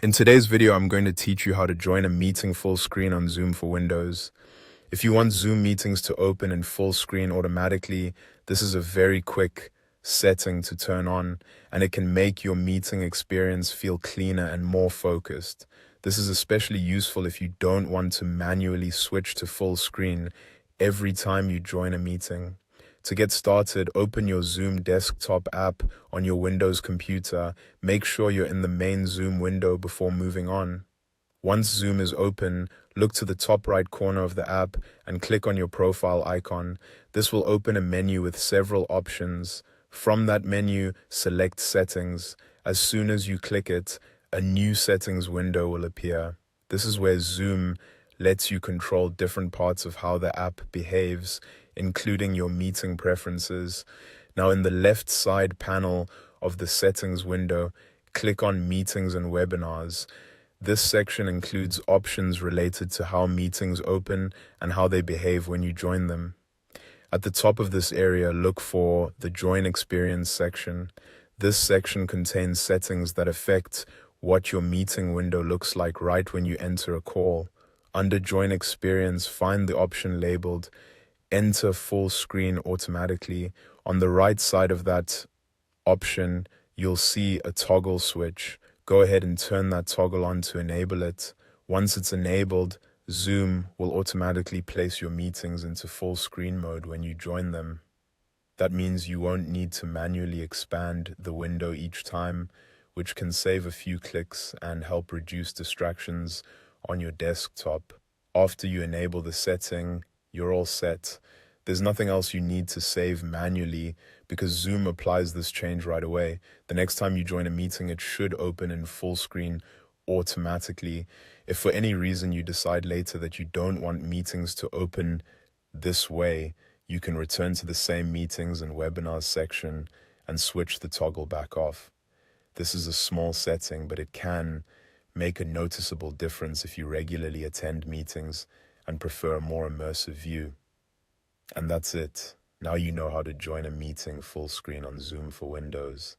In today's video, I'm going to teach you how to join a meeting full screen on Zoom for Windows. If you want Zoom meetings to open in full screen automatically, this is a very quick setting to turn on, and it can make your meeting experience feel cleaner and more focused. This is especially useful if you don't want to manually switch to full screen every time you join a meeting. To get started, open your Zoom desktop app on your Windows computer. Make sure you're in the main Zoom window before moving on. Once Zoom is open, look to the top right corner of the app and click on your profile icon. This will open a menu with several options. From that menu, select Settings. As soon as you click it, a new settings window will appear. This is where Zoom lets you control different parts of how the app behaves, including your meeting preferences. Now, in the left side panel of the settings window, click on Meetings and Webinars. This section includes options related to how meetings open and how they behave when you join them. At the top of this area, look for the Join Experience section. This section contains settings that affect what your meeting window looks like right when you enter a call. Under Join Experience, find the option labeled Enter Full Screen Automatically. On the right side of that option, you'll see a toggle switch. Go ahead and turn that toggle on to enable it. Once it's enabled, Zoom will automatically place your meetings into full screen mode when you join them. That means you won't need to manually expand the window each time, which can save a few clicks and help reduce distractions on your desktop. After you enable the setting, you're all set. There's nothing else you need to save manually because Zoom applies this change right away. The next time you join a meeting, it should open in full screen automatically. If for any reason you decide later that you don't want meetings to open this way, you can return to the same Meetings and Webinars section and switch the toggle back off. This is a small setting, but it can make a noticeable difference if you regularly attend meetings and prefer a more immersive view. And that's it. Now you know how to join a meeting full screen on Zoom for Windows.